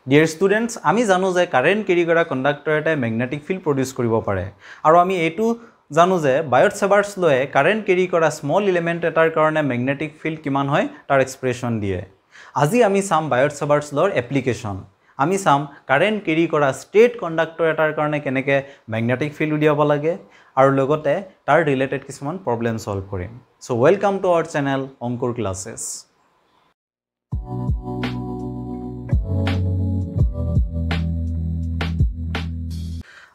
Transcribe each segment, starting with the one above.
dear students আমি জানো যে কাৰেণ্ট কেৰি কৰা কণ্ডাক্টৰ এটাই মেগনেটিক ফিল্ড প্ৰডিউচ কৰিব পাৰে আৰু আমি এইটো জানো যে বায়ট সেভাৰ্টছ লয়ে কাৰেণ্ট কেৰি কৰা স্মল এলিমেণ্ট এটাৰ কাৰণে মেগনেটিক ফিল্ড কিমান হয় তাৰ এক্সপ্ৰেছন দিয়ে আজি আমি চাম বায়ট সেভাৰ্টছ লৰ এপ্লিকেশ্যন আমি চাম কাৰেণ্ট কেৰি কৰা ষ্টেট কণ্ডাক্টৰ এটাৰ কাৰণে কেনেকৈ মেগনেটিক ফিল্ড উলিয়াব লাগে আৰু লগতে তাৰ ৰিলেটেড কিছুমান প্ৰব্লেম সলভ কৰিম so welcome to our channel Ankur classes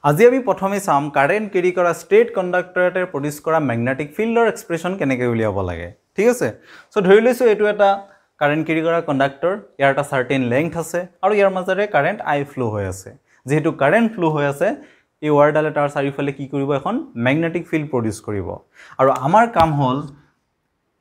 আজি আমি প্ৰথমে চাম কাৰেণ্ট কেৰি কৰা ষ্টেট কণ্ডাক্টৰ এটাৰ প্ৰডিউচ কৰা মেগনেটিক ফিল্ডৰ এক্সপ্ৰেছন কেনেকৈ উলিয়াব লাগে ঠিক আছে সো ধৰি লৈছো এটো এটা কাৰেণ্ট কেৰি কৰা কণ্ডাক্টৰ ইয়াৰ এটা সাৰ্টেন লেংথ আছে আৰু ইয়াৰ মাজেৰে কাৰেণ্ট আই ফ্লো হৈ আছে যেহেতু কাৰেণ্ট ফ্লো হৈ আছে এই ৱায়াৰডালে তাৰ চাৰিওফালে কি কৰিব এখন মেগনেটিক ফিল্ড প্ৰডিউচ কৰিব আৰু আমাৰ কাম হ'ল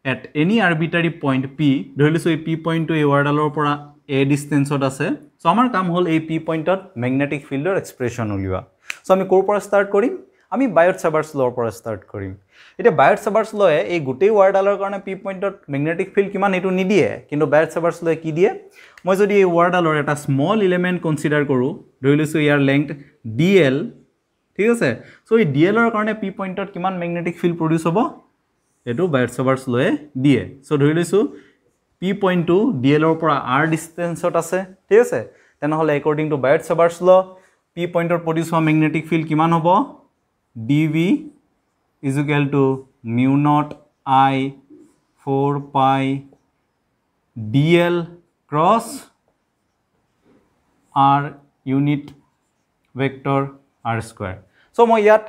at any arbitrary point p ধৰি লৈছো এই p পইণ্টটো এই ৱায়াৰডালৰ পৰা a ডিসটেন্সত আছে সো আমাৰ কাম হ'ল এই p পইণ্টত মেগনেটিক ফিল্ডৰ এক্সপ্ৰেছন উলিওৱা সো আমি কোৰ পৰা ষ্টাৰ্ট কৰিম আমি বায়ট সেভাৰ্টছ লৰ পৰা ষ্টাৰ্ট কৰিম এটা বায়ট সেভাৰ্টছ লয়ে এই গোটেই ৱায়াৰডালৰ কাৰণে p পইণ্টত মেগনেটিক ফিল্ড কিমান এটো নিদিয়ে কিন্তু বায়ট সেভাৰ্টছ লয়ে কি দিয়ে মই যদি এই ৱায়াৰডালৰ এটা স্মল এলিমেন্ট কনসিডাৰ কৰো ধৰি লৈছো ইয়াৰ লেংথ dl ঠিক আছে সো এই dl ৰ কাৰণে p পইণ্টত কিমান মেগনেটিক ফিল্ড প্ৰডিউচ হ'ব এটো বায়ট সেভাৰ্টছ লয়ে দিয়ে সো ধৰি লৈছো p পইণ্টটো dl ৰ পৰা r ডিসটেন্সত আছে ঠিক আছে তেনেহলে একৰ্ডিং টু বায়ট সেভাৰ্টছ ল p পইণ্টৰ প্ৰডিউচ হোৱা মেগনেটিক ফিল্ড কিমান হ'ব dv is equal to mu naught I 4 pi dl cross r unit vector r square so মই ইয়াত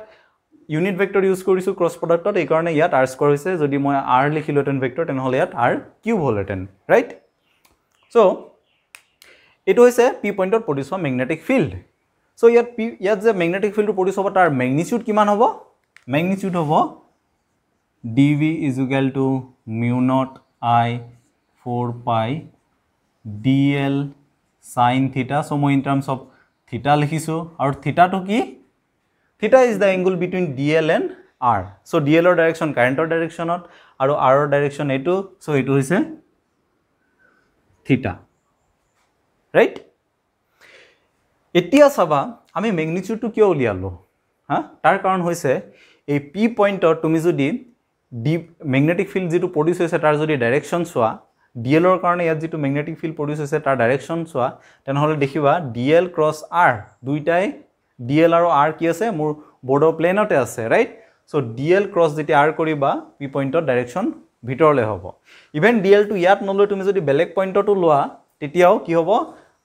unit vector use কৰিছো cross product এই কাৰণে ইয়াত r square হৈছে যদি মই r লিখিলোতেন vector তেনেহলে ইয়াত r cube হলতেন ৰাইট so এটো হৈছে p পইণ্টৰ প্ৰডিউচ হোৱা মেগনেটিক ফিল্ড so ইয়াত যে মেগনেটিক ফিল্ড প্ৰডিউচ হ'ব তাৰ ম্যাগনিটিউড কিমান হ'ব ম্যাগনিটিউড হ'ব dv is equal to mu naught I 4 pi dl sin theta so মই in terms of theta লিখিছো আৰু theta to কি theta is the angle between dl and r so dl ৰ ডাইৰেকশন কাৰেন্টৰ ডাইৰেকশনত আৰু r ৰ direction এটো so এটো হৈছে theta right এতিয়া চাবা আমি ম্যাগনিটিউডটো কিয় উলিয়ালো তাৰ কাৰণ হৈছে এই p পইণ্টৰ তুমি যদি ম্যাগনেটিক ফিল্ড যেটো প্ৰডিউস হৈছে তাৰ যদি ডাইৰেকশন চোৱা dl ৰ কাৰণে ইয়াত যেটো ম্যাগনেটিক ফিল্ড প্ৰডিউস হৈছে তাৰ ডাইৰেকশন চোৱা তেনেহলে দেখিবা dl ক্ৰস r দুইটাই dl আৰু r কি আছে মোৰ বৰ্ডৰ প্লেনতে আছে ৰাইট সো dl ক্ৰস যেটি r কৰিবা p পইণ্টৰ ডাইৰেকশন ভিতৰলে হ'ব ইভেন dl টো ইয়াত নলৈ তুমি যদি বেলেগ পইণ্টটো লোৱা তেতিয়াও কি হ'ব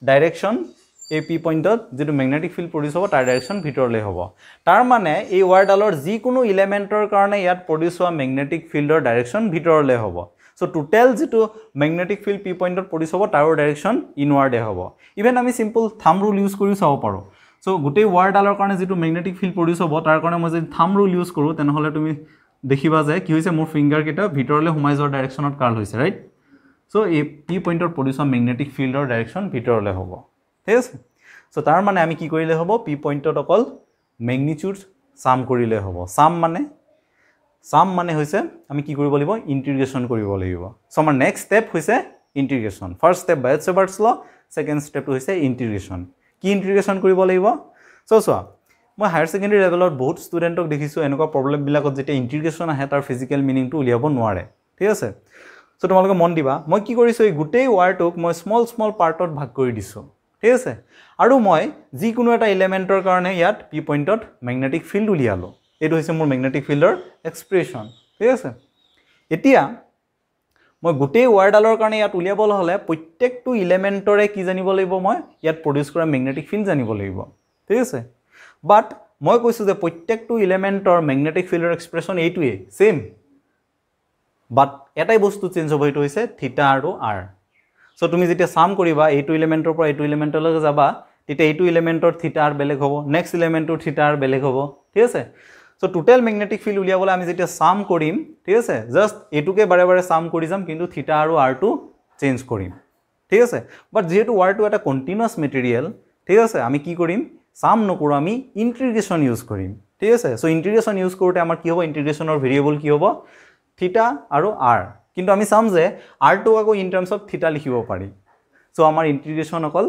ডাইৰেকশন এই p পইণ্টত যেটো ম্যাগনেটিক ফিল্ড প্ৰডিউস হ'ব তাৰ ডাইৰেকশন ভিতৰলে হ'ব তাৰ মানে এই ৱায়াৰডালৰ যি কোনো এলিমেন্টৰ কাৰণে ইয়াত প্ৰডিউস হোৱা ম্যাগনেটিক ফিল্ডৰ ডাইৰেকশন ভিতৰলে হ'ব সো টোটাল যেটো ম্যাগনেটিক ফিল্ড p পইণ্টত প্ৰডিউস হ'ব তাৰ ডাইৰেকশন ইনৱাৰ্ডে হ'ব ইভেন আমি সিম্পল থাম ৰুল ইউজ কৰি চাব পাৰো সো গোটেই ৱায়াৰডালৰ কাৰণে যেটো ম্যাগনেটিক ফিল্ড প্ৰডিউস হ'ব তাৰ কাৰণে মই যদি থাম ৰুল ইউজ কৰো তেনেহলে তুমি দেখিবা যে কি হৈছে মোৰ ফিংগাৰ কেটা ভিতৰলে সোমাই যোৱাৰ ডাইৰেকশনত কাৰ্ল হৈছে ৰাইট সো এই p পইণ্টৰ প্ৰডিউস হোৱা ম্যাগনেটিক ফিল্ডৰ ডাইৰেকশন ভিতৰলে হ'ব ঠিক আছে সো তাৰ মানে আমি কি কৰিলে হ'ব p পইণ্টত অকল ম্যাগনিটিউড সাম কৰিলে হ'ব সাম মানে হৈছে আমি কি কৰিব লাগিব ইন্টিগ্ৰেশন কৰিব লাগিব সো আমাৰ নেক্সট স্টেপ হৈছে ইন্টিগ্ৰেশন ফাৰ্স্ট স্টেপ বায়ট সেভাৰ্টছ ল সেকেন্ড স্টেপটো হৈছে ইন্টিগ্ৰেশন কি ইন্টিগ্ৰেশন কৰিব লাগিব সো মই হায়াৰ সেকেন্ডাৰী লেভেলত বহুত ষ্টুডেন্টক দেখিছো এনেকুৱা প্ৰবলেম বিলাকত যেতিয়া ইন্টিগ্ৰেশন আহে তাৰ ফিজিক্যাল মিনিংটো উলিয়াব নোৱাৰে ঠিক আছে সো তোমালোকে মন দিবা মই কি কৰিছো এই গোটেই ৱায়াৰটোক মই স্মল পাৰ্টত ভাগ কৰি দিছো ঠিক আছে আৰু মই যি কোনো এটা এলিমেন্টৰ কাৰণে ইয়াত p পইণ্টত ম্যাগনেটিক ফিল্ড উলিয়ালো এটো হৈছে মোৰ ম্যাগনেটিক ফিল্ডৰ এক্সপ্ৰেছন ঠিক আছে এতিয়া মই গোটেই ৱায়াৰডালৰ কাৰণে ইয়াত উলিয়াবলৈ হলে প্ৰত্যেকটো এলিমেন্টৰে কি জানিব লাগিব মই ইয়াত প্ৰডিউস কৰা ম্যাগনেটিক ফিল্ড জানিব লাগিব ঠিক আছে বাট মই কৈছো যে প্ৰত্যেকটো এলিমেন্টৰ ম্যাগনেটিক ফিল্ডৰ এক্সপ্ৰেছন এইটোৱে সেম বাট এটাই বস্তু চেঞ্জ হ'ব এটো হৈছে থিটা আৰু r সো তুমি যেতিয়া সাম কৰিবা এইটো এলিমেন্টৰ পৰা এইটো এলিমেন্টলৈকে যাবা তেতিয়া এইটো এলিমেন্টৰ থিটা r বেলেগ হ'ব নেক্সট এলিমেন্টৰ থিটা r বেলেগ হ'ব ঠিক আছে সো টোটাল ম্যাগনেটিক ফিল্ড উলিয়াবলৈ আমি যেতিয়া সাম কৰিম ঠিক আছে জাস্ট এটুকে বাৰে বাৰে সাম কৰি যাম কিন্তু থিটা আৰু r টো চেঞ্জ কৰিম ঠিক আছে বাট যেহেতু r টো এটা কন্টিনিউয়াস মেটেৰিয়েল ঠিক আছে আমি কি কৰিম সাম নকৰো আমি ইন্টিগ্ৰেশন ইউজ কৰিম ঠিক আছে সো ইন্টিগ্ৰেশন ইউজ কৰোতে আমাৰ কি হ'ব ইন্টিগ্ৰেশনৰ ভেৰিয়েবল কি হ'ব থিটা আৰু r কিন্তু আমি চাম যে r টো আকৌ ইন টাৰ্মস অফ থিটা লিখিব পাৰি সো আমাৰ ইন্টিগ্ৰেশন অকল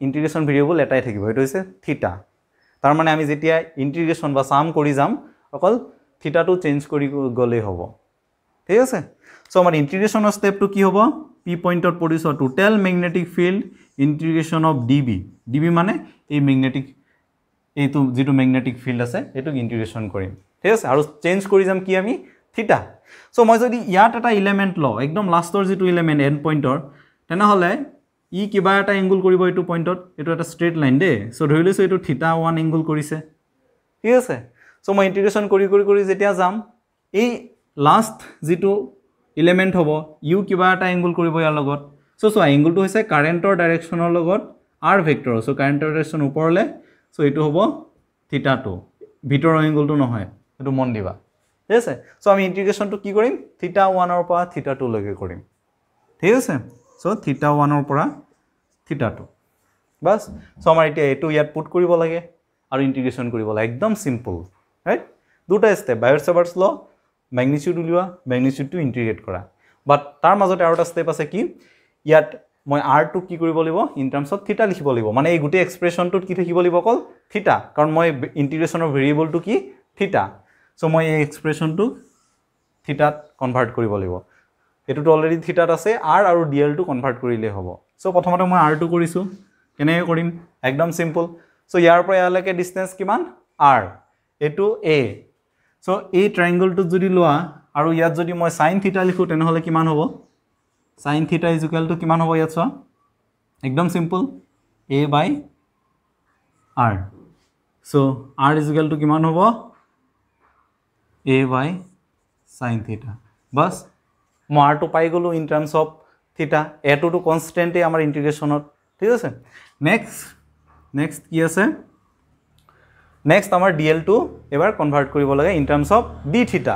ইন্টিগ্ৰেশ্যন ভেৰিয়েবল এটাই থাকিব এটো হৈছে থিটা তাৰ মানে আমি যেতিয়া ইন্টিগ্ৰেশ্যন বা সাম কৰি যাম অকল থিটাটো চেঞ্জ কৰি গলে হ'ব ঠিক আছে সো আমাৰ ইন্টিগ্ৰেশ্যনৰ স্টেপটো কি হ'ব p পইণ্টত produce total magnetic field integration of db মানে এই ম্যাগনেটিক এইটো যেটো ম্যাগনেটিক ফিল্ড আছে এটো ইন্টিগ্ৰেশ্যন কৰিম ঠিক আছে আৰু চেঞ্জ কৰি যাম কি আমি থিটা সো মই যদি ইয়াত এটা এলিমেন্ট ল একদম লাষ্টৰ যেটো এলিমেন্ট এন্ড পইণ্টৰ তেনা হলে ই কিবা এটা এংগল কৰিব এইটো পইণ্টত এটো এটা স্ট্ৰেট লাইন দে সো ধৰি লৈছো এটো থিটা 1 এংগল কৰিছে ঠিক আছে সো মই ইন্টিগ্ৰেশ্যন কৰি যেতিয়া যাম এই লাষ্ট যেটো এলিমেন্ট হ'ব ইউ কিবা এটা এংগল কৰিব ইয়াৰ লগত সো এংগলটো হৈছে কাৰেন্টৰ ডাইৰেকচনৰ লগত r ভেক্টৰ সো কাৰেন্টৰ ডাইৰেকচন ওপৰলে সো এটো হ'ব থিটা 2 ভিতৰৰ এংগলটো নহয় এটো মন দিবা ঠিক আছে সো আমি ইন্টিগ্ৰেশ্যনটো কি কৰিম থিটা 1 ৰ পৰা থিটা 2 লৈকে কৰিম ঠিক আছে সো থিটা 1 ৰ পৰা থিটা 2 বাস সো আমাৰ এতিয়া এটো ইয়াত পুট কৰিব লাগে আৰু ইন্টিগ্ৰেশ্যন কৰিব লাগে একদম সিম্পল ৰাইট দুটা স্টেপ বায়োট-সাভাৰ্টছ ল ম্যাগনিটিউড উলিওৱা ম্যাগনিটিউডটো ইন্টিগ্ৰেট কৰা বাট তাৰ মাজতে আৰু এটা স্টেপ আছে কি ইয়াত মই r টো কি কৰিব লাগিব ইন টাৰ্মছ অফ থিটা লিখিব লাগিব মানে এই গুটে এক্সপ্ৰেছনটোত কি থাকিব লাগিব অকল থিটা কাৰণ মই ইন্টিগ্ৰেশ্যনৰ ভেৰিয়েবলটো কি থিটা সো মই এই এক্সপ্ৰেছনটো থিটাত কনভাৰ্ট কৰিব লাগিব এটোটো অলৰেডি থিটাত আছে r আৰু dl টো কনভাৰ্ট কৰিলে হ'ব সো প্ৰথমতে মই r টো কৰিছো কেনে কৰিম একদম সিম্পল সো ইয়াৰ পৰা ইয়ালৈকে ডিসটেন্স কিমান r এটো a সো এই ট্ৰায়াঙ্গলটো যদি লোৱা আৰু ইয়াত যদি মই sin থিটা লিখো তেনে হলে কিমান হ'ব sin থিটা = কিমান হ'ব ইয়াত চোৱা একদম simple a by r so r = কিমান হ'ব a by sin থিটা বাস মই r টো পাই গলো ইন টাৰ্মছ অফ থিটা এটো তো কনস্ট্যান্টে আমাৰ ইন্টিগ্ৰেশ্যনত ঠিক আছে নেক্সট কি আছে নেক্সট আমাৰ dl টো এবাৰ কনভাৰ্ট কৰিব লাগে ইন টাৰ্মছ অফ d থিটা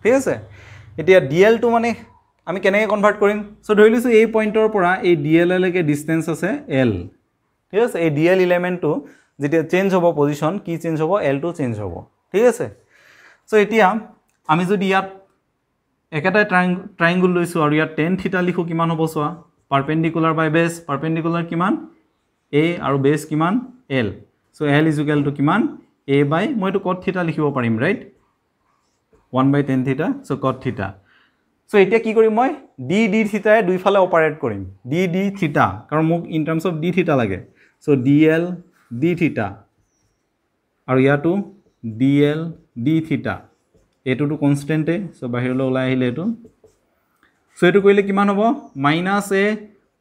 ঠিক আছে এতিয়া dl টো মানে আমি কেনেকৈ কনভাৰ্ট কৰিম সো ধৰি লৈছো এই পইণ্টৰ পৰা এই dl লৈকে ডিসটেন্স আছে l ঠিক আছে এই dl এলিমেন্টটো যেতিয়া চেঞ্জ হ'ব পজিশন কি চেঞ্জ হ'ব l টো চেঞ্জ হ'ব ঠিক আছে সো এতিয়া আমি যদি ইয়াত একেটা ট্ৰায়াঙ্গল লৈছো আৰু ইয়াত tan থিটা লিখো কিমান হ'ব সোৱা পাৰপেন্ডিকুলাৰ বাই বেস পাৰপেন্ডিকুলাৰ কিমান a আৰু বেস কিমান l সো l = কিমান a by মই তো cot থিটা লিখিব পাৰিম ৰাইট 1 by tan থিটা সো cot থিটা সো এতিয়া কি কৰিম মই d থিটায়ে দুইফালে অপাৰেট কৰিম d থিটা কাৰণ মোক ইন টাৰ্মছ অফ d থিটা লাগে সো dl d থিটা আৰু ইয়াটো dl d থিটা এটো তো কনস্ট্যান্টে সো বাহিৰলৈ ওলাই আহিলে এটো সো এটো কইলে কিমান হ'ব -a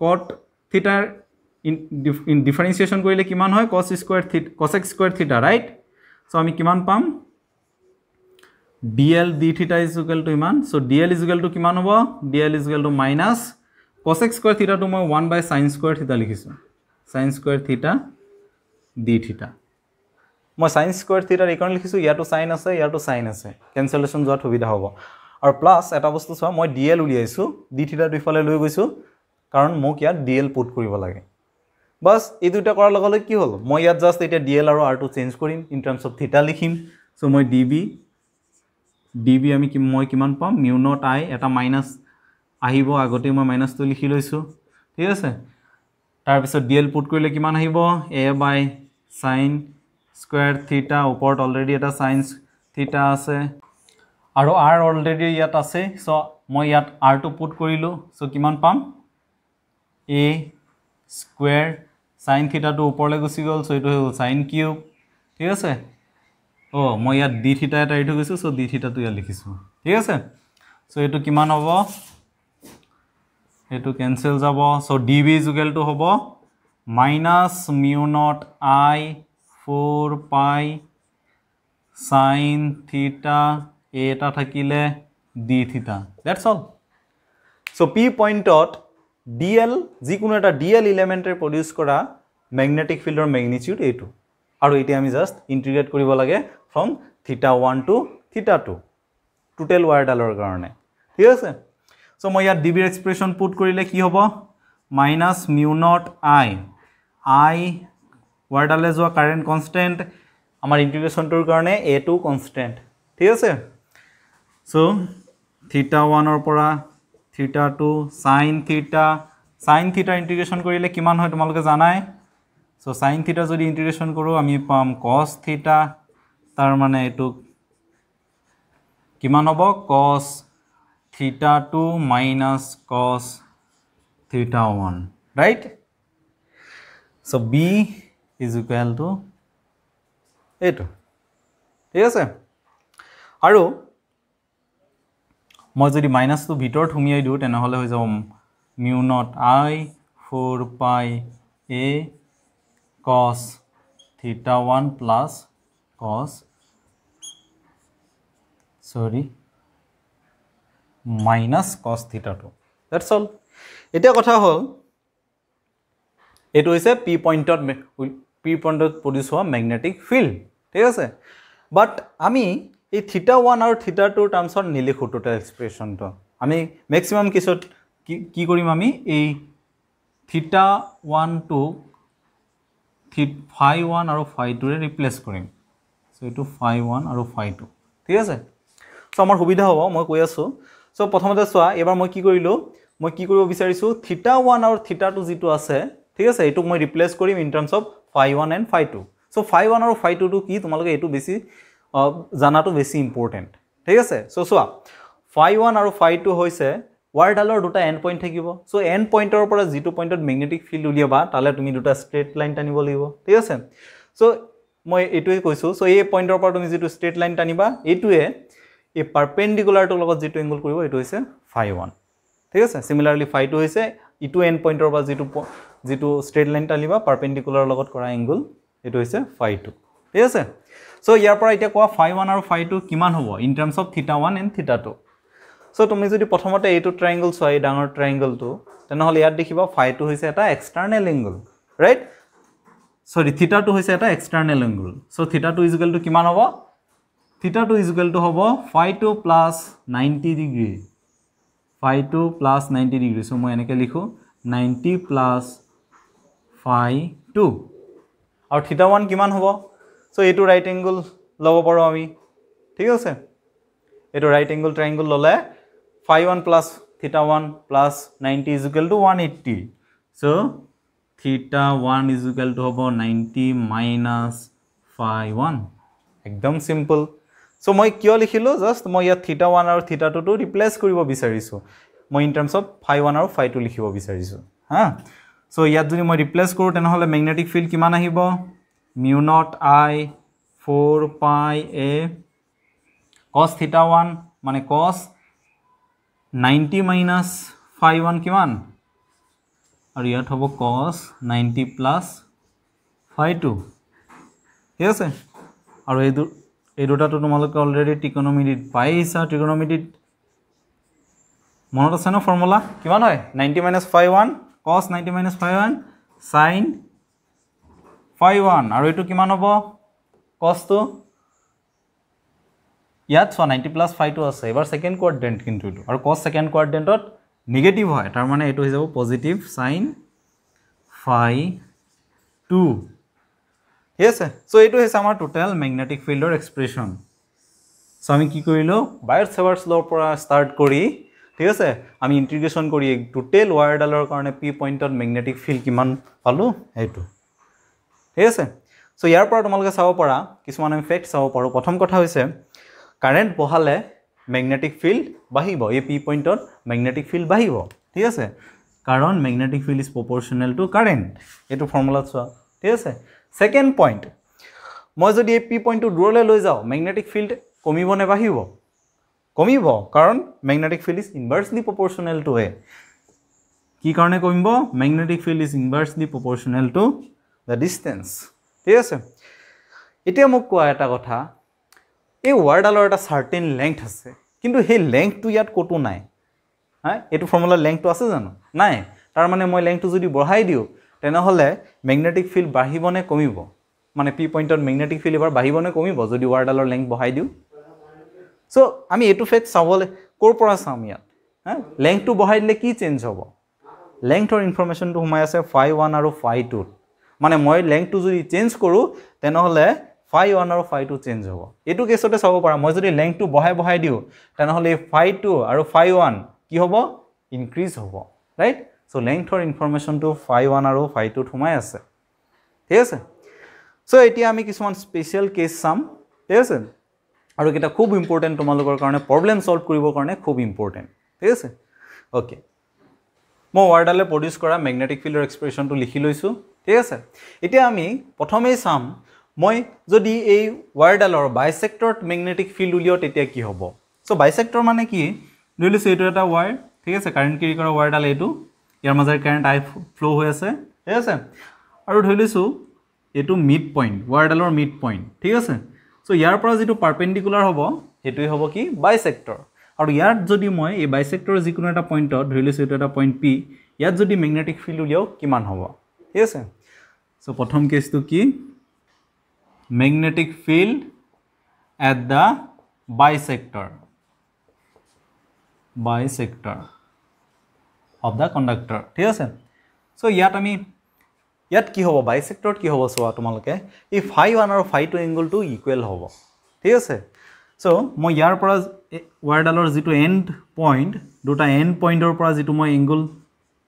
cot থিটাৰ in differentiation কৰিলে কিমান হয় cos square theta right so আমি কিমান পাম dl d theta = ইমান so dl = কিমান হ'ব dl = minus cos square theta টো মই 1 by sin square theta লিখিছো sin square theta d theta মই sin square theta ৰ ইকন লিখিছো ইয়াটো sin আছে ইয়াটো sin আছে ক্যান্সেলেশন যোৱা সুবিধা হ'ব আৰু প্লাস এটা বস্তু চোৱা মই dl উলিয়াইছো d theta দুইফালে লৈ গৈছো কাৰণ মোক ইয়াত dl পুট কৰিব লাগে বাস এই দুটা কৰাৰ লগে লগে কি হল মই ইয়াত জাস্ট এটা dl আৰু r টো চেঞ্জ কৰিম ইন টাৰ্মছ অফ থিটা লিখিম সো মই db আমি মই কিমান পাম mu naught I এটা মাইনাস আহিব আগতে মই মাইনাস তো লিখি লৈছো ঠিক আছে তাৰ পিছত dl পুট কৰিলে কিমান আহিব a by sin square theta ওপৰত অলৰেডি এটা sin theta আছে আৰু r অলৰেডি ইয়াত আছে সো মই ইয়াত r টো পুট কৰিলো সো কিমান পাম a square sin theta টো ওপৰলৈ গুচি গল সো এটো হ'ল sin cube ঠিক আছে ও মই ইয়াত d theta এটা এটো গৈছো সো d theta টো ইয়াত লিখিছো ঠিক আছে সো এটো কিমান হ'ব এটো ক্যান্সেল যাব সো dv = হ'ব minus mu naught I 4 pi sin theta a এটা থাকিলে d theta that's all so p পইণ্টত dl যিকোনো এটা dl এলিমেন্টৰ প্ৰডিউস কৰা ম্যাগনেটিক ফিল্ডৰ ম্যাগনিটিউড এটো আৰু এতিয়া আমি জাস্ট ইন্টিগ্ৰেট কৰিব লাগে ফ্ৰম থিটা 1 টু থিটা 2 টোটাল ওয়াৰডালৰ কাৰণে ঠিক আছে সো মই ইয়াত dv এক্সপ্ৰেছন পুট কৰিলে কি হ'ব minus mu naught I ওয়াৰডালে যোৱা কাৰেন্ট কনস্ট্যান্ট আমাৰ ইন্টিগ্ৰেশনটোৰ কাৰণে a2 কনস্ট্যান্ট ঠিক আছে সো থিটা 1 ৰ পৰা থিটা 2 sin theta ইন্টিগ্ৰেশন কৰিলে কিমান হয় তোমালোকে জানাই So sin theta যদি ইন্টিগ্রেশন করো আমি পাম cos theta তার মানে এটু কিমান হ'ব cos theta 2 minus cos theta 1 right so b is equal to এটু ঠিক আছে আৰু মই যদি মাইনাস তো ভিতৰত হুমিয়াই দিও তেনে হলে হৈ যাব mu naught I 4 pi a cos theta 1 plus cos minus cos theta 2 that's all এটা কথা হল এটো হৈছে p পইণ্টত প্ৰডিউস হোৱা ম্যাগনেটিক ফিল্ড ঠিক আছে বাট আমি এই theta 1 আৰু theta 2 টাৰ্মছত নিলিখো টোটাল এক্সপ্ৰেছনটো আমি ম্যাক্সিমাম কেছত কি কৰিম আমি এই theta 1 to phi 1 আৰু phi 2 ৰে ৰিপ্লেস কৰিম সো এটো phi 1 আৰু phi 2 ঠিক আছে সো আমাৰ সুবিধা হ'ব মই কৈ আছো সো প্ৰথমতে চোৱা এবাৰ মই কি কৰিলো মই কি কৰিব বিচাৰিছো theta 1 আৰু theta 2 যেটো আছে ঠিক আছে এটো মই ৰিপ্লেস কৰিম in terms of phi 1 and phi 2 so phi 1 আৰু phi 2 টো কি তোমালোকে এটো বেছি জানাটো বেছি ইম্পৰ্টেন্ট ঠিক আছে সো চোৱা phi 1 আৰু phi 2 হৈছে ওয়াৰডালৰ দুটা এন্ড পইণ্ট থাকিব সো এন্ড পইণ্টৰ পৰা যেটো পইণ্টত ম্যাগনেটিক ফিল্ড উলিয়াবা তালে তুমি দুটা স্ট্ৰেট লাইন টানিব লাগিব ঠিক আছে সো মই এটোই কৈছো সো এই পইণ্টৰ পৰা তুমি যেটো স্ট্ৰেট লাইন টানিবা এটোৱে এই পাৰপেন্ডিকুলাৰ টু লগত যেটো এংগল কৰিব এটো হৈছে phi 1 ঠিক আছে সিমিলাৰলি phi 2 হৈছে ইটো এন্ড পইণ্টৰ পৰা যেটো স্ট্ৰেট লাইন টানিবা পাৰপেন্ডিকুলাৰ লগত কৰা এংগল এটো হৈছে phi 2 ঠিক আছে সো ইয়াৰ পৰা এটা কোৱা phi 1 আৰু phi 2 কিমান হ'ব in terms of theta 1 and theta 2 so তুমি যদি প্ৰথমতে এইটো ট্ৰায়াঙ্গল চোৱা এই ডাঙৰ ট্ৰায়াঙ্গলটো তেনে হলে ইয়াত দেখিবা phi 2 হৈছে এটা external angle right sorry theta 2 হৈছে এটা external angle so theta 2 equal to কিমান হ'ব theta 2 ইকুৱেল টু হ'ব phi 2 plus 90 degree phi 2 plus 90 degree so মই এনেকৈ লিখো 90 plus phi 2 আৰু theta 1 কিমান হ'ব সো এইটো ৰাইট এংগল লব পাৰো আমি ঠিক আছে এইটো ৰাইট এংগল ট্ৰায়াঙ্গল ললে phi 1 plus theta 1 plus 90 is equal to 180 so theta 1 is equal to hobo 90 minus phi 1 একদম সিম্পল সো মই কিয় লিখিলো জাস্ট মই ইয়া theta 1 আৰু theta 2 টো ৰিপ্লেস কৰিব বিচাৰিছো মই ইন টাৰ্মস অফ phi 1 আৰু phi 2 লিখিব বিচাৰিছো হা সো ইয়াত যদি মই ৰিপ্লেস কৰো তেনে হলে ম্যাগনেটিক ফিল্ড কিমান আহিব mu naught I 4 pi a cos theta 1 মানে cos 90 minus phi 1 কিমান আৰু ইয়াত হ'ব cos 90 plus phi 2 ঠিক আছে আৰু এই দুটাটো তোমালোকে অলৰেডি ট্ৰিগনোমেট্ৰিত পাইছা ট্ৰিগনোমেট্ৰিত মনত আছে ন ফৰ্মুলা কিমান হয় 90 minus phi 1 cos 90 minus phi 1 sin phi 1 আৰু এটো কিমান হ'ব cos তো ইয়াত 90 plus phi 2 আছে এবাৰ সেকেন্ড কোয়াড্ৰেন্ট কিন্তু এটো আৰু cos সেকেন্ড কোয়াড্ৰেন্টত নেগেটিভ হয় তাৰ মানে এটো হৈ যাব positive sin phi 2 yes so এটো হৈছে আমাৰ টোটাল ম্যাগনেটিক ফিল্ডৰ এক্সপ্ৰেছন সো আমি কি কৰিলো বায়ৰ-সেভাৰ্টছ লৰ পৰা স্টাৰ্ট কৰি ঠিক আছে আমি ইন্টিগ্ৰেশন কৰি টোটাল ওয়াৰডালৰ কাৰণে p পইণ্টত ম্যাগনেটিক ফিল্ড কিমান পালো এইটো ঠিক আছে সো ইয়াৰ পৰা তোমালোকে চাব পাৰা কিছুমান আমি ফ্যাক্ট চাব পাৰো প্ৰথম কথা হৈছে কারেন্ট বহালে ম্যাগনেটিক ফিল্ড বাহিব এই p পইণ্টত ম্যাগনেটিক ফিল্ড বাহিব ঠিক আছে কাৰণ magnetic field is proportional to current এটো ফৰ্মুলা চোৱা ঠিক আছে সেকেন্ড পইণ্ট মই যদি এই p পইণ্টটো দূৰলৈ লৈ যাও ম্যাগনেটিক ফিল্ড কমিব নে বাহিব কমিব কাৰণ magnetic field is inversely proportional to a কি কাৰণে কমিব magnetic field is inversely proportional to the distance ঠিক আছে এতিয়া মোক কোৱা এটা কথা এই ওয়াৰডালৰ এটা সাৰ্টেন লেংথ আছে কিন্তু সেই লেংথটো ইয়াত কতো নাই হা এটো ফৰ্মুলা লেংথটো আছে জানো নাই তাৰ মানে মই লেংথটো যদি বঢ়াই দিও তেনে হলে ম্যাগনেটিক ফিল্ড বাঢ়িব নে কমিব মানে p পইণ্টত ম্যাগনেটিক ফিল্ড এবাৰ বাঢ়িব নে কমিব যদি ওয়াৰডালৰ লেংথ বঢ়াই দিও সো আমি এটো ফেক্ট চাবলে কৰ পৰা চাম ইয়াত হা লেংথটো বঢ়াই দিলে কি চেঞ্জ হ'ব লেংথৰ ইনফৰমেশনটো হুমাই আছে phi 1 আৰু phi 2 মানে মই লেংথটো যদি চেঞ্জ কৰো তেনে হলে phi 1 আৰু phi 2 চেঞ্জ হ'ব এটো কেছতে চাব পাৰা মই যদি লেংথটো বঢ়াই দিও তেনে হলে phi 2 আৰু phi 1 কি হ'ব ইনক্ৰিজ হ'ব ৰাইট সো লেংথৰ ইনফৰমেশনটো phi 1 আৰু phi 2 হুমাই আছে ঠিক আছে সো এতিয়া আমি কিছুমান স্পেশাল কেস চাম ঠিক আছে আৰু এটা খুব ইম্পৰ্টেন্ট তোমালোকৰ কাৰণে প্ৰবলেম সলভ কৰিবৰ কাৰণে খুব ইম্পৰ্টেন্ট ঠিক আছে ওকে মই ওয়াৰডালে প্ৰডিউস কৰা ম্যাগনেটিক ফিল্ডৰ এক্সপ্ৰেছনটো লিখি লৈছো ঠিক আছে এতিয়া আমি প্ৰথমেই চাম মই যদি এই ওয়াৰডালৰ বাইসেক্টৰত ম্যাগনেটিক ফিল্ড উলিয়াও তেতিয়া কি হ'ব সো বাইসেক্টৰ মানে কি ধৰিলৈছো এইটো এটা ওয়াৰ ঠিক আছে কাৰেন্ট কেৰি কৰা ওয়াৰডাল এইটো ইয়াৰ মাজৰ কাৰেন্ট আই ফ্লো হৈ আছে ঠিক আছে আৰু ধৰিলৈছো এইটো মিড পইণ্ট ওয়াৰডালৰ মিড পইণ্ট ঠিক আছে সো ইয়াৰ পৰা যেটো পাৰপেন্ডিকুলাৰ হ'ব হেতুই হ'ব কি বাইসেক্টৰ আৰু ইয়াত যদি মই এই বাইসেক্টৰৰ যিকোনো এটা পইণ্টত ধৰিলৈছো এইটো এটা পইণ্ট পি ইয়াত যদি ম্যাগনেটিক ফিল্ড উলিয়াও কিমান হ'ব ঠিক আছে সো প্ৰথম কেছটো কি magnetic field at the bisector of the conductor ঠিক আছে সো ইয়াত আমি ইয়াত কি হ'ব বাইসেক্টৰত কি হ'ব সোৱা তোমালোকে এই phi 1 আৰু phi 2 এংগলটো ইকুৱেল হ'ব ঠিক আছে সো মই ইয়াৰ পৰা ওয়াৰডালৰ যেটো এন্ড পইণ্ট দুটা এন্ড পইণ্টৰ পৰা যেটো মই এংগল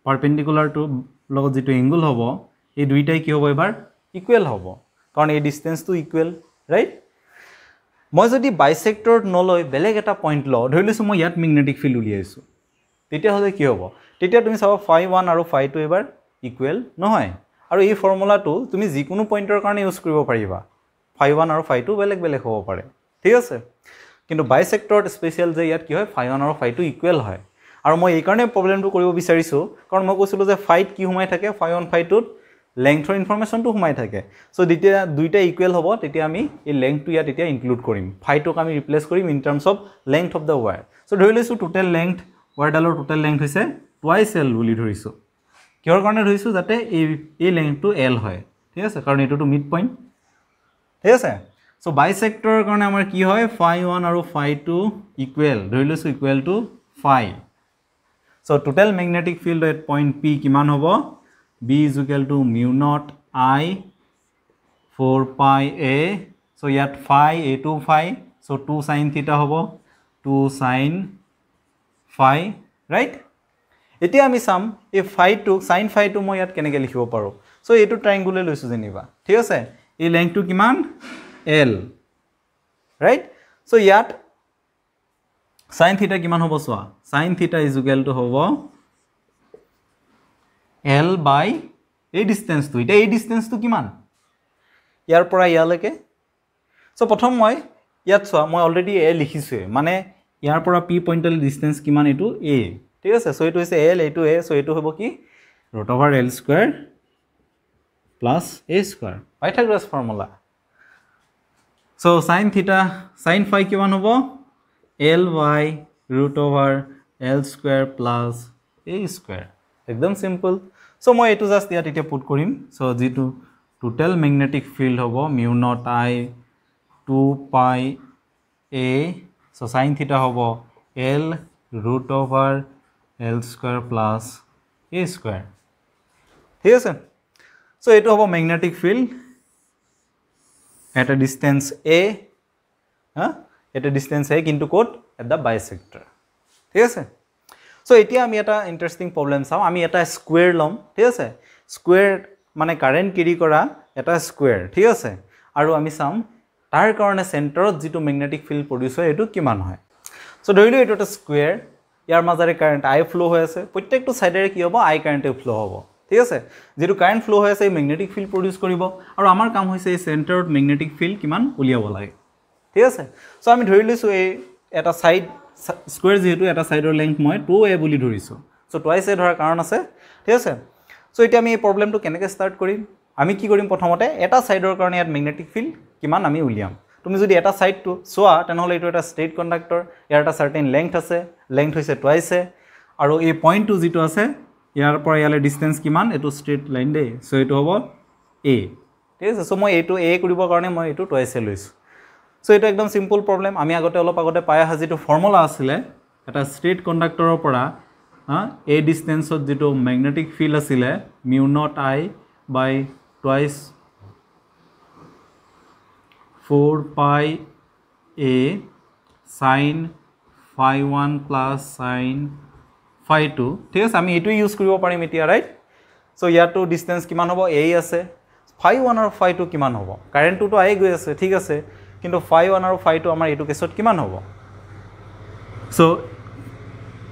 পাৰপেন্ডিকুলাৰ টু লগত যেটো এংগল হ'ব এই দুইটাই কি হ'ব এবাৰ ইকুৱেল হ'ব কাৰণ এই ডিসটেন্সটো ইকুৱেল ৰাইট মই যদি বাইসেক্টৰত নলৈ বেলেগ এটা পইণ্ট ল ধৰিলৈছো মই ইয়াত ম্যাগনেটিক ফিল্ড উলিয়াইছো তেতিয়া হলে কি হ'ব তেতিয়া তুমি চাবা phi 1 আৰু phi 2 এবাৰ ইকুৱেল নহয় আৰু এই ফৰ্মুলাটো তুমি যিকোনো পইণ্টৰ কাৰণে ইউজ কৰিব পাৰিবা phi 1 আৰু phi 2 বেলেগ বেলেগ হ'ব পাৰে ঠিক আছে কিন্তু বাইসেক্টৰত স্পেশাল যে ইয়াত কি হয় phi 1 আৰু phi 2 ইকুৱেল হয় আৰু মই এই কাৰণে প্ৰবলেমটো কৰিব বিচাৰিছো কাৰণ মই কৈছিলো যে phi কি সোমাই থাকে phi 1 phi 2 লেংথৰ ইনফৰমেশনটো সোমাই থাকে সো যেতিয়া দুইটা ইকুৱেল হ'ব তেতিয়া আমি এই লেংথটো ইয়াত এতিয়া ইনক্লুড কৰিম phi 2 ক আমি ৰিপ্লেস কৰিম in terms of length of the where so ধৰি লৈছো টোটাল লেংথ ওয়্যাৰডালৰ টোটাল লেংথ হৈছে টুৱাইস l বুলি ধৰিছো কিহৰ কাৰণে ধৰিছো যাতে এই লেংথটো l হয় ঠিক আছে কাৰণ এটোটো মিড পইণ্ট ঠিক আছে সো বাইসেক্টৰৰ কাৰণে আমাৰ কি হয় phi 1 আৰু phi 2 ইকুৱেল ধৰি লৈছো equal to phi so total magnetic field at point p কিমান হ'ব b is equal to mu naught I 4 pi a so yat phi a2 phi so 2 sin theta hobo 2 sin phi right এতিয়া আমি সাম এই phi 2 sin phi 2 মই ইয়াত কেনেকৈ লিখিব পাৰো সো এটো ট্ৰায়াঙ্গুল লৈছো জেনিবা ঠিক আছে এই লেংথটো কিমান l right so ইয়াত sin theta কিমান হ'ব সোৱা sin theta is equal to hobo l by এই ডিসটেন্স তো এটা এই ডিসটেন্স তো কিমান ইয়াৰ পৰা ইয়ালৈকে সো প্ৰথম মই ইয়াত সোৱা মই অলৰেডি a লিখিছো মানে ইয়াৰ পৰা p পইণ্টৰ ডিসটেন্স কিমান এটো a ঠিক আছে সো এটো হৈছে l এটো a সো এটো হ'ব কি √l² + a² Pythagoras formula so sin theta sin phi কিমান হ'ব l by √l² + a² একদম সিম্পল সো মই এটো জাস্ট ইয়াত এতিয়া পুট কৰিম সো যেটো টোটাল ম্যাগনেটিক ফিল্ড হ'ব mu naught I 2 pi a so sin theta হ'ব l √l² + a² ঠিক আছে সো এটো হ'ব magnetic field at a distance a at a distance a কিন্তু কোড at the bisector ঠিক আছে সো এতিয়া আমি এটা ইন্টারেস্টিং প্রবলেম চাও আমি এটা স্কয়ার লম ঠিক আছে স্কয়ার মানে কারেন্ট কেৰি কৰা এটা স্কয়াৰ ঠিক আছে আৰু আমি চাম তাৰ কাৰণে সেন্টাৰত যেটো ম্যাগনেটিক ফিল্ড প্ৰডিউস হয় এটো কিমান হয় সো ধৰিলো এটো এটা স্কয়াৰ ইয়াৰ মাজৰে কাৰেন্ট I ফ্লো হৈ আছে প্ৰত্যেকটো সাইডৰে কি হ'ব I কারেন্টে ফ্লো হ'ব ঠিক আছে যেটো কারেন্ট ফ্লো হৈ আছে এই ম্যাগনেটিক ফিল্ড প্ৰডিউস কৰিব আৰু আমাৰ কাম হৈছে এই সেন্টাৰত ম্যাগনেটিক ফিল্ড কিমান উলিয়াব লাগে ঠিক আছে সো আমি ধৰি লৈছো এই এটা সাইড স্কয়াৰ যেহেতু এটা সাইডৰ লেংথ মই 2a বুলি ধৰিছো সো টুৱাইস a ধৰাৰ কাৰণ আছে ঠিক আছে সো এতিয়া আমি এই প্ৰবলেমটো কেনেকৈ স্টাৰ্ট কৰিম আমি কি কৰিম প্ৰথমতে এটা সাইডৰ কাৰণে ইয়াত ম্যাগনেটিক ফিল্ড কিমান আমি উলিয়াম তুমি যদি এটা সাইডটো সোৱা তেনেহলে এটো এটা স্ট্ৰেইট কন্ডাক্টৰ ইয়াৰ এটা সাৰ্টেন লেংথ আছে লেংথ হৈছে টুৱাইস a আৰু এই পইণ্টটো যেটো আছে ইয়াৰ পৰা ইয়ালে ডিসটেন্স কিমান এটো স্ট্ৰেইট লাইন দে সো এটো হ'ব a ঠিক আছে সো মই এটো a কৰিবৰ কাৰণে মই এটো টুৱাইস a লৈছো সো এটা একদম সিম্পল প্রবলেম আমি আগতে অলপ আগতে পাই হাজিটো ফর্মুলা আছিল এটা স্ট্রেট কন্ডাক্টৰৰ পৰা এই ডিসটেন্সত যেটো ম্যাগনেটিক ফিল্ড আছিল mu naught I by twice 4 pi a sin phi 1 plus sin phi 2 ঠিক আছে আমি এটো ইউজ কৰিব পাৰিম এতিয়া ৰাইট সো ইয়াটো ডিসটেন্স কিমান হ'ব a আছে φ1 আৰু φ2 কিমান হ'ব কাৰেন্টটো আই গৈ আছে ঠিক আছে কিন্তু φ1 আৰু φ2 আমাৰ এটো কেছত কিমান হ'ব সো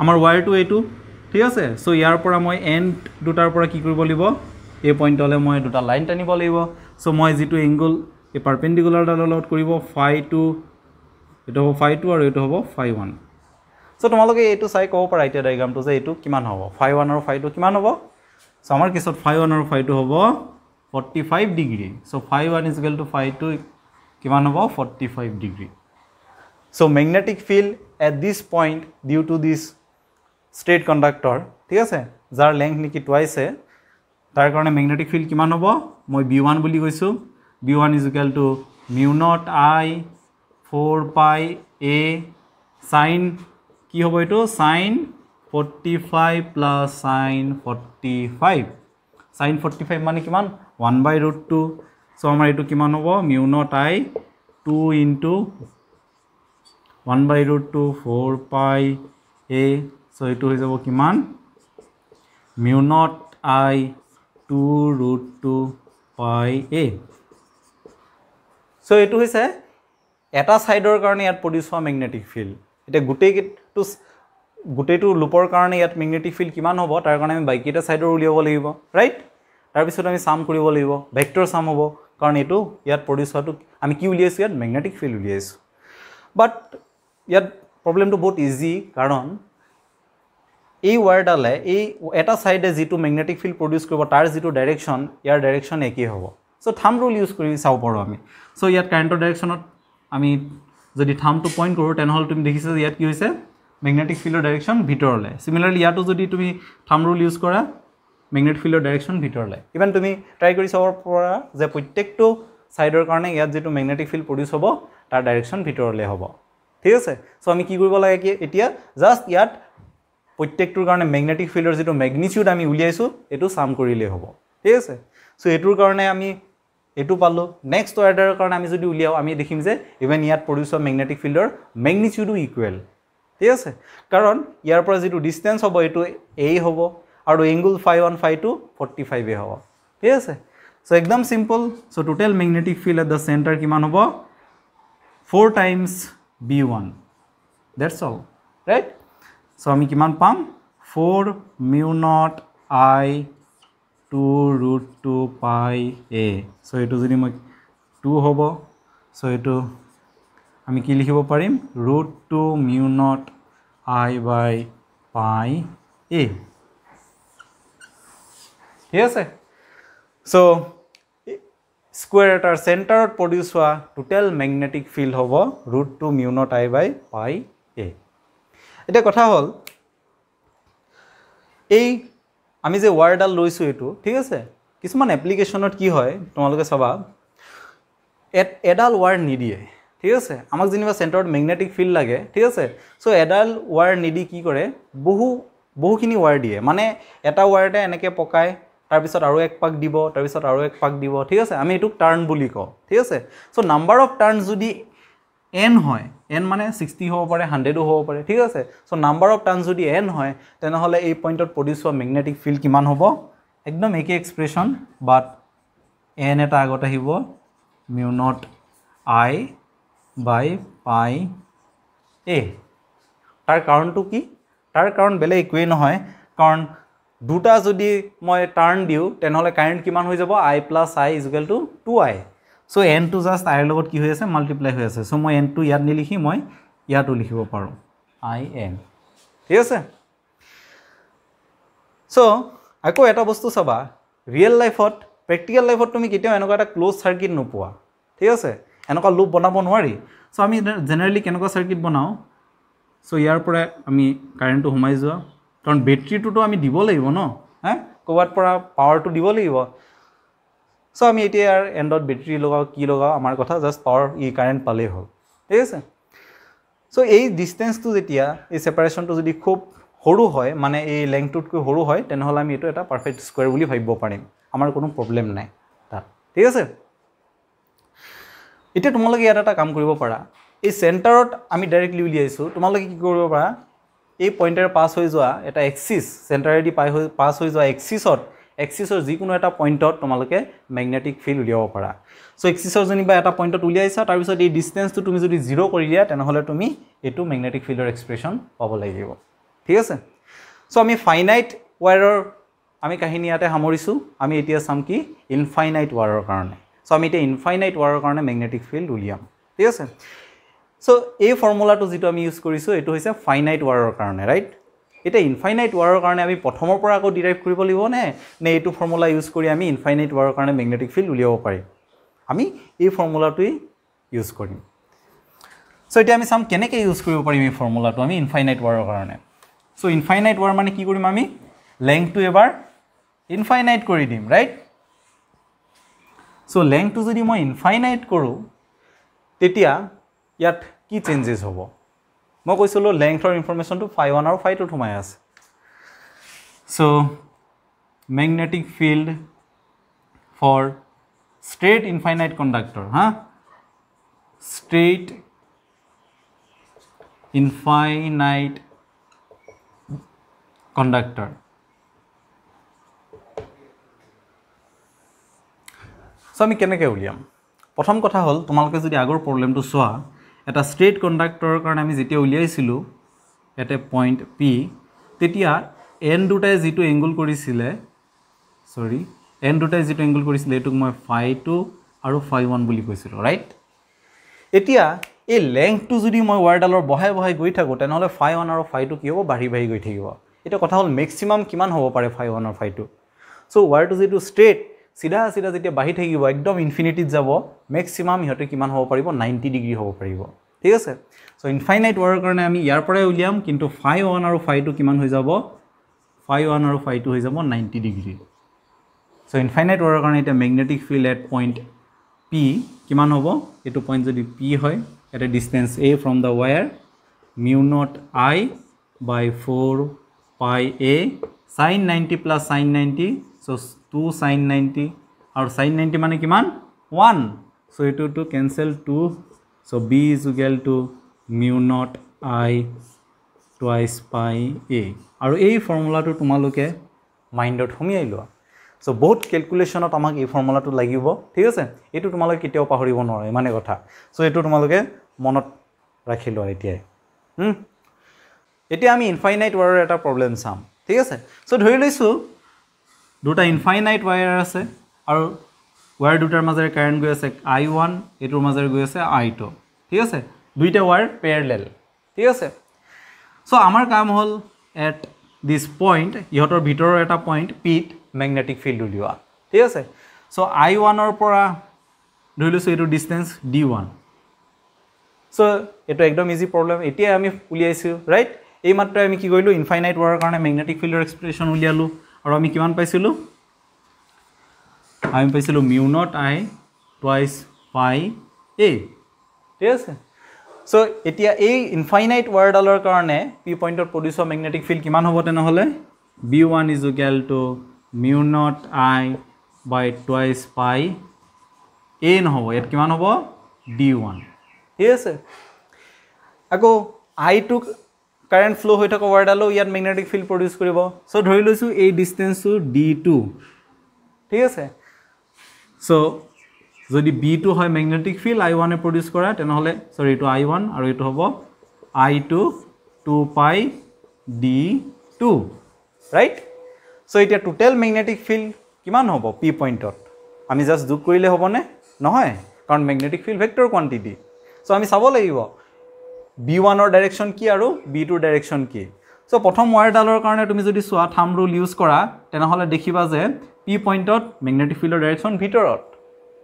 আমাৰ ওয়্যাৰটো এটো ঠিক আছে সো ইয়াৰ পৰা মই এন্ড দুটাৰ পৰা কি কৰিব লাগিব এই পইণ্টলে মই দুটা লাইন টানিব লাগিব সো মই যেটো এংগল এই পাৰপেন্ডিকুলাৰ ডালৰ লগত কৰিব φ2 এটো হ'ব φ2 আৰু এটো হ'ব φ1 সো তোমালোকে এটো চাই ক'ব পাৰা এতিয়া ডায়াগ্ৰামটো যে এটো কিমান হ'ব φ1 আৰু φ2 কিমান হ'ব সো আমাৰ কেছত φ1 আৰু φ2 হ'ব 45 ডিগ্ৰী সো φ1 φ2 কিমান হ'ব 45 degree so magnetic field at this point due to this straight conductor ঠিক আছে যাৰ লেংথ নেকি টুৱাইস আছে তাৰ কাৰণে ম্যাগনেটিক ফিল্ড কিমান হ'ব মই b1 বুলি কৈছো b1 mu naught I 4 pi a sin কি হ'ব এটো sin 45 plus sin 45 sin 45 মানে কিমান 1/√2 সো আমাৰ এটো কিমান হ'ব mu naught I 2 into 1/√2 4 pi a so eto hoy jabo kiman mu naught I 2√2 pi a so eto hoise eta sideor karone yat produce hoa magnetic field eta gutei to loopor karone yat magnetic field kiman hobo tar karone ami bike eta sideor uliabo lagibo right tar bisot ami sum koribo lagibo vector sum hobo karone eto yat produce hoa to ami ki uliaisu yat magnetic field uliaisu but ইয়াত প্ৰবলেমটো বহুত easy কাৰণ এই ওয়্যাৰডালে এই এটা সাইডে যেটো magnetic field produce কৰিব তাৰ যেটো ডাইৰেকশন ইয়াৰ ডাইৰেকশন একেই হ'ব সো থাম্ব ৰুল ইউজ কৰি চাও পাৰো আমি সো ইয়াত কাৰেন্টৰ ডাইৰেকশনত আমি যদি থাম্বটো পইণ্ট কৰো তেনেহলে তুমি দেখিছা যে ইয়াত কি হৈছে ম্যাগনেটিক ফিল্ডৰ ডাইৰেকশন ভিতৰলে সিমিলাৰলি ইয়াতো যদি তুমি থাম্ব ৰুল ইউজ কৰা ম্যাগনেটিক ফিল্ডৰ ডাইৰেকশন ভিতৰলে ইভেন তুমি ট্ৰাই কৰি চাব পাৰা যে প্ৰত্যেকটো সাইডৰ কাৰণে ইয়াত যেটো ম্যাগনেটিক ফিল্ড প্ৰডিউস হ'ব তাৰ ডাইৰেকশন ভিতৰলে হ'ব ঠিক আছে সো আমি কি কৰিব লাগে কি এতিয়া জাস্ট ইয়াত প্ৰত্যেকটোৰ কাৰণে ম্যাগনেটিক ফিল্ডৰ যেটো ম্যাগনিটিউড আমি উলিয়াইছো এটো সাম কৰিলে হ'ব ঠিক আছে সো এটোৰ কাৰণে আমি এটো পালো নেক্সট অৰ্ডাৰৰ কাৰণে আমি যদি উলিয়াও আমি দেখিম যে ইভেন ইয়াত প্ৰডিউস হোৱা ম্যাগনেটিক ফিল্ডৰ ম্যাগনিটিউডো ইকুৱেল ঠিক আছে কাৰণ ইয়াৰ পৰা যেটো ডিসটেন্স হ'ব এটো a হ'ব আৰু এংগল φ1 φ2 45 এ হ'ব ঠিক আছে সো একদম simple so total magnetic field at the centre কিমান হ'ব 4 times b1 that's all right so ami kiman pam 4 mu naught I 2√2 pi a so eto jodi moi 2 hobo so eto ami ki likhibo parim √2 mu naught I by pi a yes so square at our center produce hoa total magnetic field hobo √2 mu naught I by pi a eta kotha hol ei ami je wire dal loisu etu thik ase kisman application ot ki hoy tomaloke saba edal wire nidie thik ase amak jeniba center ot magnetic field lage thik ase so edal wire nidi ki kore bohu kini wire die mane eta wire ta eneke pokai তাৰ পিছত আৰু এক পাক দিব তাৰ পিছত আৰু এক পাক দিব ঠিক আছে আমি এটুক টাৰ্ন বুলি কও ঠিক আছে সো নাম্বাৰ অফ টাৰ্নস যদি n হয় n মানে 60 হ'ব পাৰে 100 হ'ব পাৰে ঠিক আছে সো নাম্বাৰ অফ টাৰ্নস যদি n হয় তেনেহলে এই পইণ্টত প্ৰডিউস হোৱা ম্যাগনেটিক ফিল্ড কিমান হ'ব একদম একে এক্সপ্ৰেছন বাট n এটা আগত আহিব mu naught I by pi a তাৰ কাৰণটো কি তাৰ কাৰণ বেলে একোৱে নহয় কাৰণ দুটা যদি মই টাৰ্ন দিও তেনেহলে কাৰেন্ট কিমান হৈ যাব I plus I is equal to 2I so n to just I লগত কি হৈ আছে মাল্টিপ্লাই হৈ আছে so মই n to ইয়াত নিলিখি মই ইয়াতো লিখিব পাৰো I n ঠিক আছে so আকৌ এটা বস্তু চাবা ৰিয়েল লাইফত প্ৰ্যাকটিক্যাল লাইফত তুমি কেতিয়াও এনেকুৱা এটা ক্লোজ সাৰ্কিট নোপোৱা ঠিক আছে এনেকুৱা লুপ বনাব নোৱাৰি so আমি জেনাৰেলি কেনেকুৱা সাৰ্কিট বনাও so ইয়াৰ পৰা আমি কাৰেন্টটো সোমাই যোৱা কাৰণ ব্যাটাৰিটো আমি দিব লাগিব ন হ্যাঁ কোৱাত পৰা পাৱাৰটো দিব লাগিব সো আমি এতিয়া আৰ এন্ডত ব্যাটাৰি লগাও কি লগাও আমাৰ কথা জাস্ট পাৱাৰ ই কারেন্ট পালে হল ঠিক আছে সো এই ডিসটেন্সটো যেতিয়া এই সেপারেশনটো যদি খুব সৰু হয় মানে এই লেংথটোতকৈ সৰু হয় তেনেহলে আমি এটো এটা পাৰফেক্ট স্কয়াৰ বুলি ভাবিব পাৰিম আমাৰ কোনো প্ৰবলেম নাই তাত ঠিক আছে এতিয়া তোমালোকে ইয়াত এটা কাম কৰিব পাৰা এই সেন্টাৰত আমি ডাইৰেক্টলি উলিয়াইছো তোমালোকে কি কৰিব পাৰা এই পইণ্টাৰ পাস হৈ যোৱা এটা এক্সিস সেন্টাৰেদি পাস হৈ যোৱা এক্সিসত এক্সিছৰ যিকোনো এটা পইণ্টত তোমালোকে মেগনেটিক ফিল্ড উলিয়াব পাৰা সো এক্সিছৰ যেনিবা এটা পইণ্টত উলিয়াইছা তাৰ পিছত এই ডিসটেন্সটো তুমি যদি 0 কৰি দিয়া তেনেহলে তুমি এটো মেগনেটিক ফিল্ডৰ এক্সপ্ৰেছন পাব লাগিব ঠিক আছে সো আমি ফাইনাইট ওয়্যাৰৰ আমি কাহিনী ইয়াতে সামৰিছো আমি এতিয়া চাম কি ইনফাইনাইট ওয়্যাৰৰ কাৰণে সো আমি এতিয়া ইনফাইনাইট ওয়্যাৰৰ কাৰণে মেগনেটিক ফিল্ড উলিয়াম ঠিক আছে সো এই ফৰ্মুলাটো যেটো আমি ইউজ কৰিছো এটো হৈছে ফাইনাইট ওয়্যাৰৰ কাৰণে ৰাইট এটা ইনফাইনাইট ওয়্যাৰৰ কাৰণে আমি প্ৰথমৰ পৰা আকৌ ডিৰাইভ কৰিব লাগিব নে এটো ফৰ্মুলা ইউজ কৰি আমি ইনফাইনাইট ওয়্যাৰৰ কাৰণে মেগনেটিক ফিল্ড উলিয়াব পাৰিম আমি এই ফৰ্মুলাটোই ইউজ কৰিম সো এটা আমি চাম কেনেকৈ ইউজ কৰিব পাৰিম এই ফৰ্মুলাটো আমি ইনফাইনাইট ওয়্যাৰৰ কাৰণে সো ইনফাইনাইট ওয়্যাৰ মানে কি কৰিম আমি লেংথটো এবাৰ ইনফাইনাইট কৰি দিম ৰাইট সো লেংথটো যদি মই ইনফাইনাইট কৰো তেতিয়া ইয়াত কি চেঞ্জেস হ'ব মই কৈছিলো লেংথৰ ইনফৰমেশনটো phi1 আৰু phi2 থমাই আছে so magnetic field for straight infinite conductor straight infinite conductor so আমি কেনেকৈ উলিয়াম প্ৰথম কথা হল তোমালোকে যদি আগৰ প্ৰবলেমটো চোৱা এটা straight conductor কাৰণে আমি যেতিয়া উলিয়াইছিলো এট এ পইণ্ট p তেতিয়া n দুটাই যেটো এংগল কৰিছিলে সৰি n দুটাই যেটো এংগল কৰিছিলে এটুক মই phi2 আৰু phi1 বুলি কৈছিলো ৰাইট এতিয়া এই লেংথটো যদি মই ওয়্যাৰডালৰ বহাই বহাই গৈ থাকো তেনেহলে phi1 আৰু phi2 কি হ'ব বাঢ়ি বাঢ়ি গৈ থাকিব এটা কথা হল ম্যাক্সিমাম কিমান হ'ব পাৰে phi1 আৰু phi2 সো ওয়্যাৰটো যেটো স্ট্ৰেট সিধা সিধা যেতিয়া বাঢ়ি থাকিব একদম ইনফিনিটিত যাব ম্যাক্সিমাম ইহতে কিমান হ'ব পাৰিব 90 ডিগ্ৰী হ'ব পাৰিব ঠিক আছে সো ইনফাইনাইট ওয়্যাৰৰ কাৰণে আমি ইয়াৰ পৰাই উলিয়াম কিন্তু phi1 আৰু phi2 কিমান হৈ যাব phi1 আৰু phi2 হৈ যাব 90 ডিগ্ৰী সো ইনফাইনাইট ওয়্যাৰৰ কাৰণে এটা magnetic field at point p কিমান হ'ব এটো পইণ্ট যদি p হয় at A distance a from the wire mu naught I by 4 pi a sin 90 plus sin 90 so 2 sin 90 और sin 90 মানে কিমান 1 so এটো to cancel 2 so b is equal to mu naught I twice pi a আৰু এই ফৰ্মুলাটো তোমালোকে মাইন্ডত হমিয়াই লোৱা so বহুত ক্যালকুলেশনত আমাক এই ফৰ্মুলাটো লাগিব ঠিক আছে এটো তোমালোকে কেতিয়াও পাহৰিব নোৱাৰে মানে কথা সো এটো তোমালোকে মনত ৰাখি লোৱা এতিয়া আমি ইনফাইনাইট ওয়্যাৰৰ এটা প্ৰবলেম চাম ঠিক আছে সো ধৰি লৈছো দুটা ইনফাইনাইট ওয়্যাৰ আছে আৰু ওয়্যাৰ দুটাৰ মাজেৰে কাৰেন্ট গৈ আছে I1 এটোৰ মাজেৰে গৈ আছে I2 ঠিক আছে দুইটা ওয়্যাৰ প্যাৰালেল ঠিক আছে সো আমাৰ কাম হল এট দিস পইণ্ট ইহতৰ ভিতৰৰ এটা পইণ্ট p ম্যাগনেটিক ফিল্ড উলিওৱা ঠিক আছে সো I1 ৰ পৰা ধৰি লৈছো এটো ডিসটেন্স d1 সো এটো একদম ইজি প্ৰবলেম এতিয়া আমি উলিয়াইছো ৰাইট এই মাত্ৰ আমি কি কৰিলো ইনফাইনাইট ওয়্যাৰৰ কাৰণে ম্যাগনেটিক ফিল্ডৰ এক্সপ্ৰেছন উলিয়ালো আৰু আমি কিমান পাইছিলো আমি পাইছিলো mu naught I twice pi a ঠিক আছে সো এতিয়া এই ইনফাইনাইট ওয়্যাৰডালৰ কাৰণে p পইণ্টত প্ৰডিউস হোৱা ম্যাগনেটিক ফিল্ড কিমান হ'ব তেনেহলে b1 is equal to mu naught I by twice pi a নহব ইয়াত কিমান হ'ব d1 ঠিক আছে আকৌ I2 কারেন্ট ফ্লো হৈ থকা ওয়্যাৰডালো ইয়াত ম্যাগনেটিক ফিল্ড প্ৰডিউস কৰিব সো ধৰি লৈছো এই ডিসটেন্সটো d2 ঠিক আছে সো যদি b2 হয় ম্যাগনেটিক ফিল্ড I1 এ প্ৰডিউস কৰা তেনেহলে সৰি এটো I1 আৰু এটো হ'ব I2 2 pi d2 right so এটা টোটাল ম্যাগনেটিক ফিল্ড কিমান হ'ব p পইণ্টত আমি জাস্ট যোগ কৰিলে হ'বনে নহয় কাৰণ magnetic field vector quantity so আমি চাব লাগিব b1 ৰ ডাইৰেকশন কি আৰু b2 ৰ ডাইৰেকশন কি সো প্ৰথম ওয়্যাৰডালৰ কাৰণে তুমি যদি সোৱা থাম ৰুল ইউজ কৰা তেনেহলে দেখিবা যে p পইণ্টত ম্যাগনেটিক ফিল্ডৰ ডাইৰেকশন ভিতৰত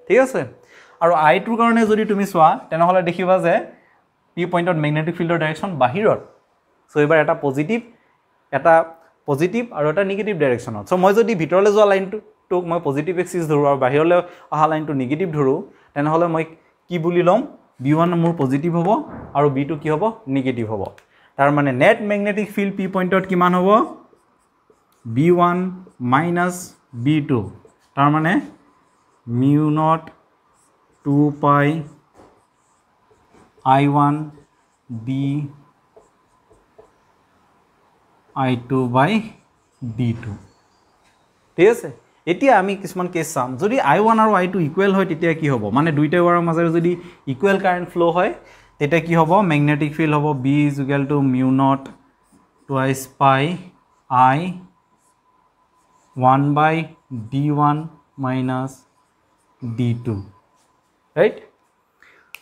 ঠিক আছে আৰু I2 ৰ কাৰণে যদি তুমি সোৱা তেনেহলে দেখিবা যে p পইণ্টত ম্যাগনেটিক ফিল্ডৰ ডাইৰেকশন বাহিৰত সো এবাৰ এটা পজিটিভ আৰু এটা নেগেটিভ ডাইৰেকশনত সো মই যদি ভিতৰলৈ যোৱা লাইনটো মই পজিটিভ এক্সিস ধৰো আৰু বাহিৰলৈ অহা লাইনটো নেগেটিভ ধৰো তেনেহলে মই কি বুলি লম b1 মোৰ পজিটিভ হ'ব আৰু b2 কি হ'ব নেগেটিভ হ'ব তাৰ মানে নেট ম্যাগনেটিক ফিল্ড p পইণ্টত কিমান হ'ব b1 b2 তাৰ মানে mu naught 2 pi I1 b I2 by d2 ঠিক আছে এতিয়া আমি কিছুমান কেছ চাম যদি I1 আৰু I2 ইকুৱেল হয় তেতিয়া কি হ'ব মানে দুইটা ৱাৰৰ মাজেৰে যদি ইকুৱেল কাৰেণ্ট ফ্লো হয় তেতিয়া কি হ'ব ম্যাগনেটিক ফিল্ড হ'ব B = μ0 twice pi I 1/d1 minus d2 right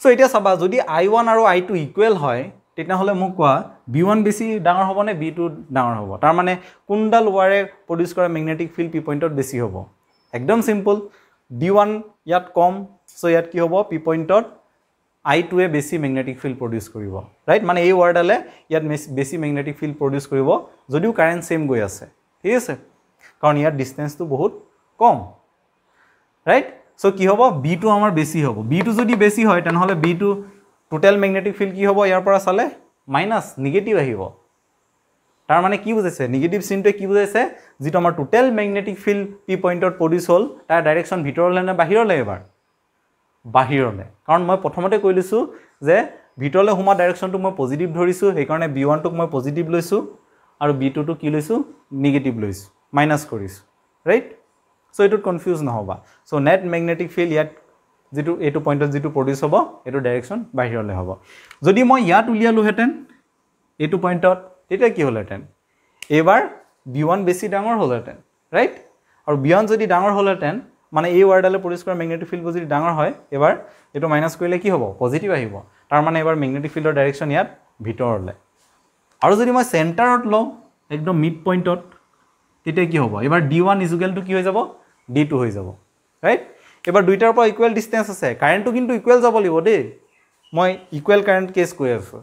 so এতিয়া চাবা যদি I1 আৰু I2 ইকুৱেল হয় তেতিয়া হলে মোক কোৱা B1 বেছি ডাঙৰ হ'ব নে B2 ডাঙৰ হ'ব তাৰ মানে কোনডাল ৱাৰে প্ৰডিউস কৰা ম্যাগনেটিক ফিল্ড P পইণ্টত বেছি হ'ব একদম সিম্পল D1 ইয়াত কম সো ইয়াত কি হ'ব P পইণ্টত I2 এ বেছি ম্যাগনেটিক ফিল্ড প্ৰডিউস কৰিব ৰাইট মানে এই ৱাৰডালে ইয়াত বেছি ম্যাগনেটিক ফিল্ড প্ৰডিউস কৰিব যদিও কাৰেন্ট সেম গৈ আছে ঠিক আছে কাৰণ ইয়াৰ ডিসটেন্সটো বহুত কম ৰাইট সো কি হ'ব B2 আমাৰ বেছি হ'ব B2 যদি বেছি হয় তেনহলে B2 টোটাল ম্যাগনেটিক ফিল্ড কি হ'ব ইয়াৰ পৰা চালে মাইনাস নেগেটিভ আহিব তাৰ মানে কি বুজাইছে নেগেটিভ চিনটো কি বুজাইছে যেটো আমাৰ টোটাল ম্যাগনেটিক ফিল্ড P পইণ্টত প্ৰডিউস হ'ল তাৰ ডাইৰেকশন ভিতৰলৈ নে বাহিৰলৈ এবাৰ বাহিৰলৈ কাৰণ মই প্ৰথমতে কৈ লৈছো যে ভিতৰলৈ হোমা ডাইৰেকশনটো মই পজিটিভ ধৰিছো সেই কাৰণে B1 টোক মই পজিটিভ লৈছো আৰু B2 টো কি লৈছো নেগেটিভ লৈছো মাইনাস কৰিছো ৰাইট সো এটো কনফিউজ নহবা সো নেট ম্যাগনেটিক ফিল্ড ইয়াত যেটো এটো পইণ্টত যেটো প্ৰডিউস হ'ব এটো ডাইৰেকশন বাহিৰলৈ হ'ব যদি মই ইয়াত উলিয়ালো হেতেন এটো পইণ্টত তেতিয়া কি হলহেতেন এবাৰ B1 বেছি ডাঙৰ হলহেতেন ৰাইট আৰু B1 যদি ডাঙৰ হলহেতেন মানে এই ৱাৰডালে প্ৰডিউস কৰা ম্যাগনেটিক ফিল্ড যদি ডাঙৰ হয় এবাৰ এটো মাইনাস কৰিলে কি হ'ব পজিটিভ আহিব তাৰ মানে এবাৰ ম্যাগনেটিক ফিল্ডৰ ডাইৰেকশন ইয়াত ভিতৰলৈ আৰু যদি মই সেন্টাৰত লওঁ একদম মিড পইণ্টত তেতিয়া কি হ'ব এবাৰ D1 = কি হৈ যাব D2 হৈ যাব ৰাইট এবাৰ দুইটাৰ পৰা ইকুৱেল ডিসটেন্স আছে কাৰেন্টটো কিন্তু ইকুৱেল যাব লাগিব দেই মই ইকুৱেল কাৰেন্ট কেছ কৈ আছো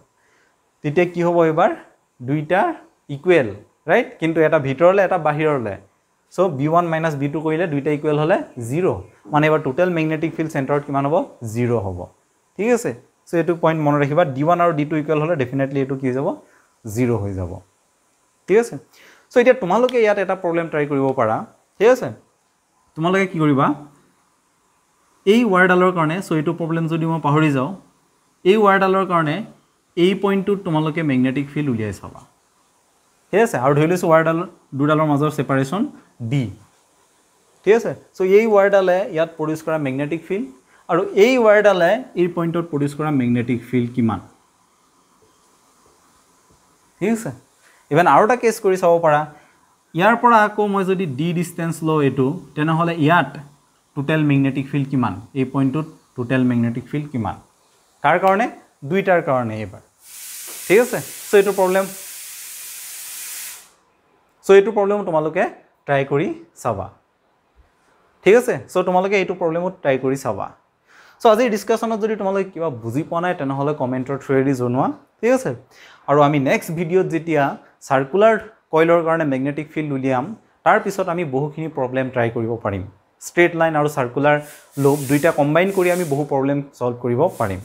তেতিয়া কি হ'ব এবাৰ দুইটা ইকুৱেল ৰাইট কিন্তু এটা ভিতৰলৈ এটা বাহিৰলৈ সো B1 - B2 কৰিলে দুইটা ইকুৱেল হলে 0 মানে এবাৰ টোটাল ম্যাগনেটিক ফিল্ড সেন্টাৰত কিমান হ'ব 0 হ'ব ঠিক আছে সো এটো পইণ্ট মনত ৰাখিবা D1 আৰু D2 ইকুৱেল হলে ডেফিনেটলি এটো কি হৈ যাব 0 হৈ যাব ঠিক আছে সো এতিয়া তোমালোকে ইয়াত এটা প্ৰবলেম ট্ৰাই কৰিব পাৰা ঠিক আছে তোমালোকে কি কৰিবা এই ৱাৰডালৰ কাৰণে সো এটো প্ৰবলেম যদি মই পাহৰি যাও এই ৱাৰডালৰ কাৰণে এই পইণ্টটো তোমালোকে ম্যাগনেটিক ফিল্ড উলিয়াই চাবা ঠিক আছে আৰু ধৰি লৈছো ৱাৰডাল দুডালৰ মাজৰ সেপাৰেশন D ঠিক আছে সো এই ৱাৰডালে ইয়াত প্ৰডিউস কৰা ম্যাগনেটিক ফিল্ড আৰু এই ৱাৰডালে এই পইণ্টত প্ৰডিউস কৰা ম্যাগনেটিক ফিল্ড কিমান ঠিক আছে ইভেন আৰু এটা কেছ কৰি চাব পাৰা ইয়াৰ পৰা আকৌ মই যদি D ডিসটেন্স লো এটো তেনহলে ইয়াত টোটাল ম্যাগনেটিক ফিল্ড কিমান এই পইণ্টত টোটাল ম্যাগনেটিক ফিল্ড কিমান কাৰ কাৰণে দুইটাৰ কাৰণে এবাৰ ঠিক আছে সো এটো প্ৰবলেম তোমালোকে ট্ৰাই কৰি চাবা ঠিক আছে সো তোমালোকে এটো প্ৰবলেমত ট্ৰাই কৰি চাবা সো আজি ডিসকাশনত যদি তোমালোকে কিবা বুজি পোৱা নাই তেনহলে কমেন্টৰ থ্ৰুৱেদি জনোৱা ঠিক আছে আৰু আমি নেক্সট ভিডিঅত যেতিয়া সাৰ্কুলাৰ কইলৰ কাৰণে ম্যাগনেটিক ফিল্ড উলিয়াম তাৰ পিছত আমি বহুখিনি প্ৰবলেম ট্ৰাই কৰিব পাৰিম স্ট্ৰেট লাইন আৰু সাৰ্কুলাৰ লুপ দুইটা কম্বাইন কৰি আমি বহু প্ৰবলেম সলভ কৰিব পাৰিম